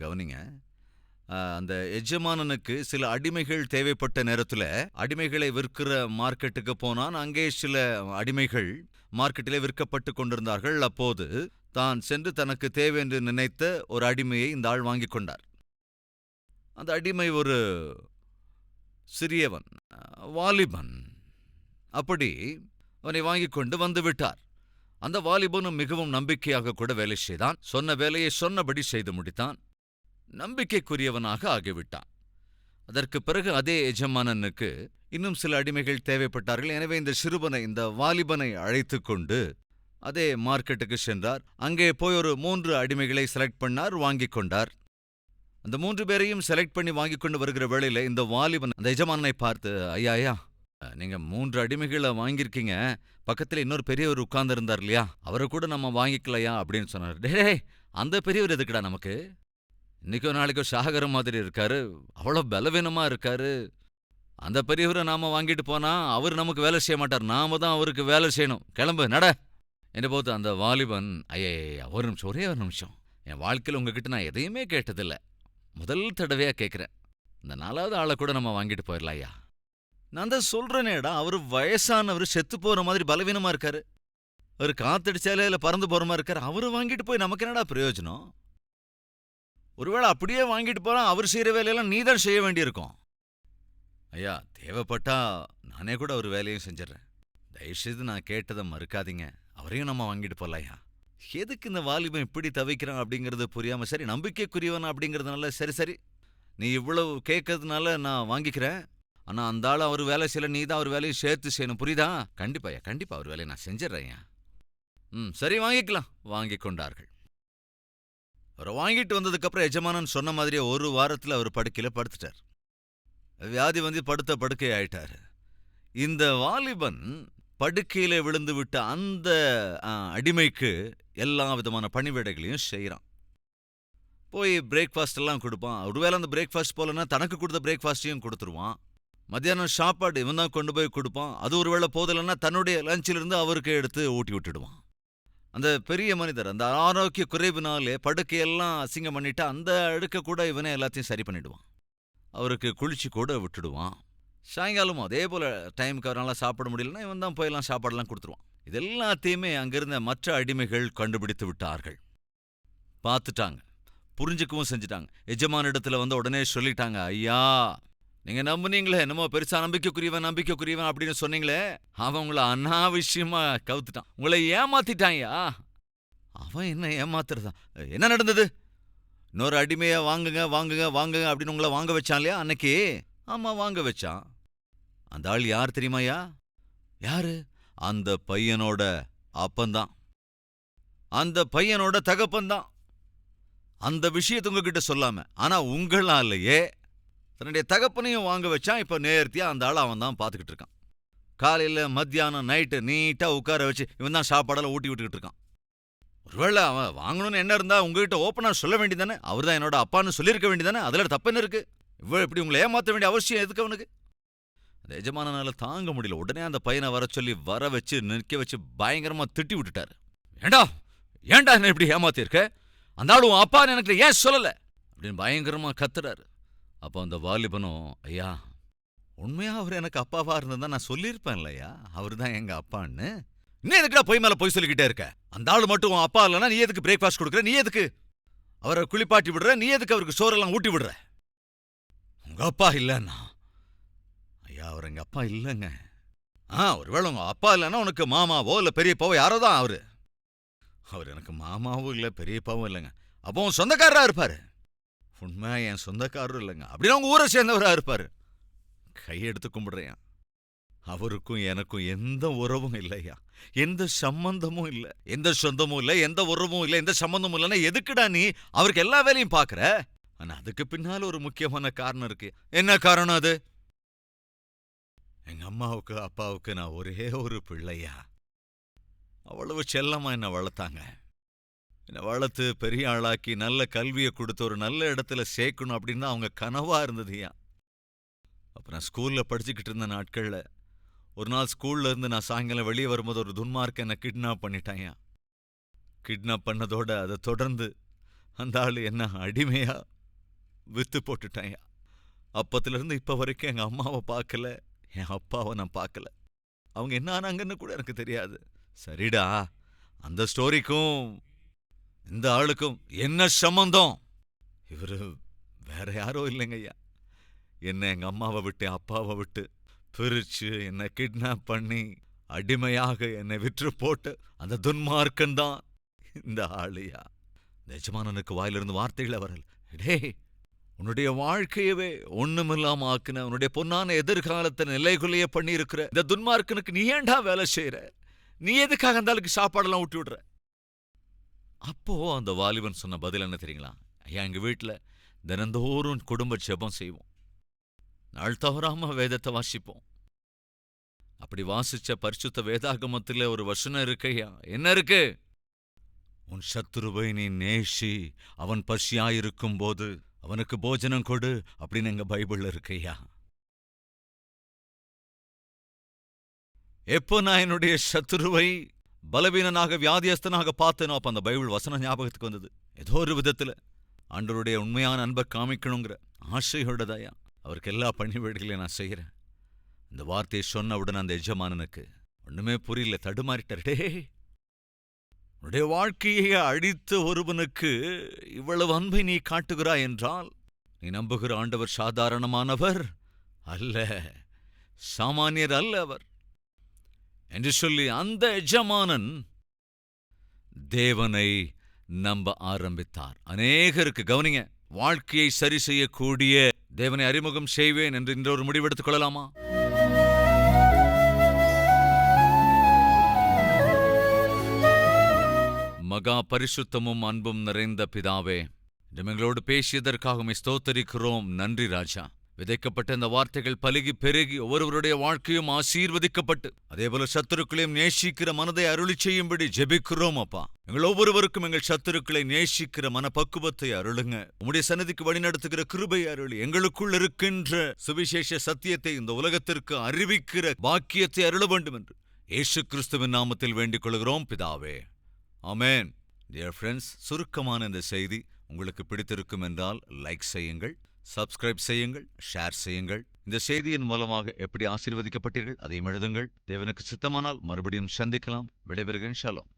கவனிங்க. அந்த எஜமானனுக்கு சில அடிமைகள் தேவைப்பட்ட நேரத்துல அடிமைகளை விற்கிற மார்க்கெட்டுக்கு போனான். அங்கே சில அடிமைகள் மார்க்கெட்டிலே விற்கப்பட்டு கொண்டிருந்தார்கள். அப்போது தான் சென்று தனக்கு தேவை என்று நினைத்த ஒரு அடிமையை இந்த ஆள் வாங்கிக் கொண்டார். அந்த அடிமை ஒரு சிறியவன், வாலிபன். அப்படி அவனை வாங்கிக் கொண்டு வந்து விட்டார். அந்த வாலிபனும் மிகவும் நம்பிக்கையாக கூட வேலை செய்தான். சொன்ன வேலையை சொன்னபடி செய்து முடித்தான். நம்பிக்கைக்குரியவனாக ஆகிவிட்டான். அதற்கு பிறகு அதே எஜமானனுக்கு இன்னும் சில அடிமைகள் தேவைப்பட்டார்கள். எனவே இந்த சிறுவனை, இந்த வாலிபனை அழைத்து கொண்டு அதே மார்க்கெட்டுக்கு சென்றார். அங்கே போய் ஒரு 3 அடிமைகளை செலக்ட் பண்ணார், வாங்கிக் கொண்டார். அந்த 3 பேரையும் செலக்ட் பண்ணி வாங்கிக் கொண்டு வருகிற வேளையில இந்த வாலிபன் அந்த எஜமானனை பார்த்து, ஐயா ஐயா, நீங்க 3 அடிமைகளை வாங்கியிருக்கீங்க, பக்கத்துல இன்னொரு பெரியவர் உட்கார்ந்து இருந்தார் இல்லையா, அவரை கூட நம்ம வாங்கிக்கலையா அப்படின்னு சொன்னார். டே, அந்த பெரியவர் எதுக்குடா நமக்கு? இன்னைக்கோ நாளைக்கோ சாகர மாதிரி இருக்காரு, அவ்வளோ பலவீனமா இருக்காரு. அந்த பெரியவரை நாம வாங்கிட்டு போனா அவர் நமக்கு வேலை செய்ய மாட்டார், நாம தான் அவருக்கு வேலை செய்யணும். கிளம்பு, நட என்ன போது. அந்த வாலிபன், ஐயே ஒரு நிமிஷம், ஒரே ஒரு நிமிஷம், என் வாழ்க்கையில் உங்ககிட்ட நான் எதையுமே கேட்டதில்ல, முதல் தடவையா கேட்குறேன். இந்த 4வது ஆளை கூட நம்ம வாங்கிட்டு போயிடலாம் ஐயா. நான் தான் சொல்றேனேடா, அவர் வயசானவர், செத்து போற மாதிரி பலவீனமா இருக்காரு, அவர் காத்தடிச்சாலே இல்லை பறந்து போற மாதிரி இருக்காரு, அவரை வாங்கிட்டு போய் நமக்கு என்னடா பிரயோஜனம்? ஒருவேளை அப்படியே வாங்கிட்டு போனா அவர் செய்யற வேலையெல்லாம் நீ தான் செய்ய வேண்டியிருக்கும். ஐயா, தேவைப்பட்டா நானே கூட ஒரு வேலையும் செஞ்சிடறேன், தயவுசெய்து நான் கேட்டதை மறுக்காதீங்க, அவரையும் நம்ம வாங்கிட்டு போகலையா. எதுக்கு இந்த வாலிபன் இப்படி தவிக்கிறான் அப்படிங்கிறது புரியாம, சரி நம்பிக்கைக்குரியவன் அப்படிங்கிறதுனால சரி சரி நீ இவ்வளவு கேட்கறதுனால நான் வாங்கிக்கிறேன், ஆனா அந்த ஆள் அவர் வேலை செய்யல, நீ தான் அவர் வேலையும் சேர்த்து செய்யணும், புரியுதா? கண்டிப்பா ஐயா, கண்டிப்பா அவர் வேலையை நான் செஞ்சிடறேன். சரி வாங்கிக்கலாம். வாங்கி கொண்டார்கள். அவரை வாங்கிட்டு வந்ததுக்கப்புறம் எஜமானன் சொன்ன மாதிரியே 1 வாரத்தில் அவர் படுக்கையில் படுத்துட்டார். வியாதி வந்து படுத்த படுக்கை ஆயிட்டார். இந்த வாலிபன் படுக்கையில விழுந்து விட்ட அந்த அடிமைக்கு எல்லா விதமான பணிவிடைகளையும் செய்கிறான். போய் பிரேக்ஃபாஸ்ட் எல்லாம் கொடுப்பான். ஒருவேளை அந்த பிரேக்ஃபாஸ்ட் போலன்னா தனக்கு கொடுத்த பிரேக்ஃபாஸ்டையும் கொடுத்துருவான். மத்தியானம் சாப்பாடு இவன் தான் கொண்டு போய் கொடுப்பான். அது ஒருவேளை போதலைன்னா தன்னுடைய லஞ்சிலிருந்து அவருக்கு எடுத்து ஊட்டி விட்டுடுவான். அந்த பெரிய மனிதர் அந்த ஆரோக்கிய குறைவினாலே படுக்கையெல்லாம் அசிங்கம் பண்ணிட்டு அந்த அடுக்க கூட இவனே எல்லாத்தையும் சரி பண்ணிடுவான். அவருக்கு குளிச்சு கூட விட்டுடுவான். சாயங்காலமும் அதே போல டைமுக்கு அவரால் சாப்பிட முடியலன்னா இவன் தான் போயெல்லாம் சாப்பாடெல்லாம் கொடுத்துருவான். இது எல்லாத்தையுமே அங்கிருந்த மற்ற அடிமைகள் கண்டுபிடித்து விட்டார்கள். பார்த்துட்டாங்க, புரிஞ்சுக்கவும் செஞ்சுட்டாங்க. எஜமானிடத்துல வந்து உடனே சொல்லிட்டாங்க, ஐயா நீங்க நம்புனீங்களே, என்னமோ பெருசா நம்பிக்கைக்குரியவன் அப்படின்னு சொன்னீங்களே, அவன் உங்களை அனாவசியமா கவுத்துட்டான், உங்களை ஏமாத்திட்டான்யா. அவன் என்ன ஏமாத்துறதா? என்ன நடந்தது? இன்னொரு அடிமையா வாங்குங்க வாங்குங்க வாங்குங்க அப்படின்னு உங்களை வாங்க வச்சான் இல்லையா அன்னைக்கு? ஆமா, வாங்க வச்சான். அந்த ஆள் யார் தெரியுமாயா? யாரு? அந்த பையனோட அப்பந்தான், அந்த பையனோட தகப்பந்தான். அந்த விஷயத்தை உங்ககிட்ட சொல்லாம, ஆனா உங்களாலேயே தன்னுடைய தகப்பனையும் வாங்க வச்சான். இப்ப நேர்த்தியா அந்த ஆள் அவன் தான் பார்த்துக்கிட்டு இருக்கான். காலையில மத்தியானம் நைட்டு நீட்டா உட்கார வச்சு இவன் தான் சாப்பாடெல்லாம் ஊட்டி விட்டுக்கிட்டு இருக்கான். ஒருவேளை அவன் வாங்கணும்னு என்ன இருந்தா உங்ககிட்ட ஓப்பனா சொல்ல வேண்டியதானே? அவர் தான் என்னோட அப்பான்னு சொல்லியிருக்க வேண்டியதானே? அதுல தப்பு என்ன இருக்கு? இவ்வளவு இப்படி உங்களை ஏமாற்ற வேண்டிய அவசியம் எதுக்கு அவனுக்கு? அந்த எஜமானனால தாங்க முடியல. உடனே அந்த பையனை வர வச்சு நிற்க வச்சு பயங்கரமா திட்டி விட்டுட்டாரு. ஏண்டா என்ன இப்படி ஏமாத்திருக்க? அந்த ஆளு உன் அப்பான்னு எனக்கு ஏன் சொல்லல அப்படின்னு பயங்கரமா கத்துறாரு. அப்போ அந்த வாலிபனும், ஐயா உண்மையா அவர் எனக்கு அப்பாவா இருந்ததா நான் சொல்லியிருப்பேன் இல்லையா, அவர் தான் எங்க அப்பான்னு. இன்னும் எதுக்குடா பொய் மேல பொய் சொல்லிக்கிட்டே இருக்க? அந்த ஆளு மட்டும் உன் அப்பா இல்லைன்னா நீ எதுக்கு பிரேக்ஃபாஸ்ட் கொடுக்குற? நீ எதுக்கு அவரை குளிப்பாட்டி விடுற? நீ எதுக்கு அவருக்கு சோறெல்லாம் ஊட்டி விடுற? உங்க அப்பா இல்லைன்னா? ஐயா அவர் எங்க அப்பா இல்லைங்க. ஒருவேளை உங்க அப்பா இல்லைன்னா உனக்கு மாமாவோ இல்ல பெரியப்பாவோ யாரோ தான் அவரு. அவர் எனக்கு மாமாவும் இல்லை பெரியப்பாவும் இல்லைங்க. அப்போ உன் சொந்தக்காரரா இருப்பாரு. உண்மை என் சொந்தக்காரரும் இல்லைங்க, அப்படின்னா உங்க ஊரை சேர்ந்தவரா இருப்பாரு. கையெடுத்து கும்பிடுறேன். அவருக்கும் எனக்கும் எந்த உறவும் இல்லையா, எந்த சம்பந்தமும் இல்லை, எந்த சொந்தமும் இல்லை, எந்த உறவும் இல்லை, எந்த சம்பந்தமும் இல்லைன்னா எதுக்குடா நீ அவருக்கு எல்லா வேலையும் பாக்குற? ஆனா அதுக்கு பின்னால ஒரு முக்கியமான காரணம் இருக்கு. என்ன காரணம் அது? எங்க அம்மாவுக்கு அப்பாவுக்கு நான் ஒரே ஒரு பிள்ளையா, அவ்வளவு செல்லமா என்ன வளர்த்தாங்க. என்னை வளர்த்து பெரிய ஆளாக்கி நல்ல கல்வியை கொடுத்து ஒரு நல்ல இடத்துல சேர்க்கணும் அப்படின்னு அவங்க கனவா இருந்ததுயா. அப்ப நான் ஸ்கூல்ல படிச்சுக்கிட்டு இருந்த நாட்கள்ல ஒரு நாள் ஸ்கூல்ல இருந்து நான் சாயங்காலம் வெளியே வரும்போது ஒரு துன்மார்க்க என்னை கிட்னாப் பண்ணிட்டாயா. கிட்னாப் பண்ணதோட அதை தொடர்ந்து அந்த ஆளு என்ன அடிமையா வித்து போட்டுட்டான்யா. அப்பத்திலிருந்து இப்ப வரைக்கும் எங்க அம்மாவை பார்க்கல, என் அப்பாவை நான் பார்க்கல. அவங்க என்ன ஆனாங்கன்னு கூட எனக்கு தெரியாது. சரிடா, அந்த ஸ்டோரிக்கும் இந்த ஆளுக்கும் என்ன சம்பந்தம்? இவரு வேற யாரோ இல்லைங்கய்யா. என்ன எங்க அம்மாவை விட்டு அப்பாவை விட்டு பிரிச்சு என்னை கிட்னாப் பண்ணி அடிமையாக என்னை விற்று போட்டு அந்த துன்மார்க்கன் தான் இந்த ஆளுயா. எஜமானனுக்கு வாயிலிருந்து வார்த்தைகளை வரல. டே, உன்னுடைய வாழ்க்கையவே ஒண்ணுமில்லாம ஆக்குன, உன்னுடைய பொன்னான எதிர்காலத்தை நிலைகுலைய பண்ணி இருக்கிற இந்த துன்மார்க்கனுக்கு நீ ஏண்டா வேலை செய்யற? நீ எதுக்காக அந்த ஆளுக்கு சாப்பாடெல்லாம் ஊட்டி விடுற? அப்போ அந்த வாலிபன் சொன்ன பதில் என்ன தெரியுங்களா? ஐயா, எங்க வீட்டுல தினந்தோறும் குடும்ப ஜெபம் செய்வோம், நாள் தவறாம வேதத்தை வாசிப்போம். அப்படி வாசிச்ச பரிசுத்த வேதாகமத்துல ஒரு வசனம் இருக்கையா. என்ன இருக்கு? உன் சத்துருவை நீ நேசி, அவன் பசியாயிருக்கும் போது அவனுக்கு போஜனம் கொடு அப்படின்னு எங்க பைபிள்ல இருக்கையா. எப்போ நான் என்னுடைய சத்துருவை பலவீனனாக வியாதியஸ்தனாக பார்த்தேனோ அப்ப அந்த பைபிள் வசனம் ஞாபகத்துக்கு வந்தது. ஏதோ ஒரு விதத்துல ஆண்டவருடைய உண்மையான அன்பை காமிக்கணுங்கிற ஆசையோடதாயா அவருக்கு எல்லா பணிவிடைகளையும் நான் செய்யறேன். இந்த வார்த்தையை சொன்ன உடனே அந்த எஜமானனுக்கு ஒண்ணுமே புரியல, தடுமாறிட்டார். உன்னுடைய வாழ்க்கையை அழித்த ஒருவனுக்கு இவ்வளவு அன்பை நீ காட்டுகிறாய் என்றால் நீ நம்புகிற ஆண்டவர் சாதாரணமானவர் அல்ல, சாமானியர் அல்ல அவர் என்று சொல்லி அந்த எஜமானன் தேவனை நம்ப ஆரம்பித்தார். அநேகருக்கு கவனிங்க, வாழ்க்கையை சரி செய்யக்கூடிய தேவனை அறிமுகம் செய்வேன் என்று இன்று ஒரு முடிவெடுத்துக் கொள்ளலாமா? மகா பரிசுத்தமும் அன்பும் நிறைந்த பிதாவே, எங்களோடு பேசியதற்காக ஸ்தோத்தரிக்கிறோம். நன்றி ராஜா. விதைக்கப்பட்ட இந்த வார்த்தைகள் பலுகி பெருகி ஒவ்வொருவருடைய வாழ்க்கையும் ஆசீர்வதிக்கப்பட்டு அதேபோல சத்துருக்களையும் நேசிக்கிற மனதை அருளி செய்யும்படி ஜெபிக்கிறோம் அப்பா. எங்கள் ஒவ்வொருவருக்கும் எங்கள் சத்துருக்களை நேசிக்கிற மனப்பக்குவத்தை அருளுங்க. உம்முடைய சன்னதிக்கு வழிநடத்துகிற கிருபை அருளி எங்களுக்குள் இருக்கின்ற சுவிசேஷ சத்தியத்தை இந்த உலகத்திற்கு அறிவிக்கிற பாக்கியத்தை அருள வேண்டும் என்று இயேசு கிறிஸ்துவின் நாமத்தில் வேண்டிக் கொள்கிறோம் பிதாவே. ஆமென். டியர் ஃப்ரெண்ட்ஸ், சுருக்கமான இந்த செய்தி உங்களுக்கு பிடித்திருக்கும் என்றால் லைக் செய்யுங்கள், சப்ஸ்கிரைப் செய்யுங்கள், ஷேர் செய்யுங்கள். இந்த செய்தியின் மூலமாக எப்படி ஆசீர்வதிக்கப்பட்டீர்கள் அதையும் எழுதுங்கள். தேவனுக்கு சித்தமானால் மறுபடியும் சந்திக்கலாம். விடைபெறுகிறேன். ஷாலோம்.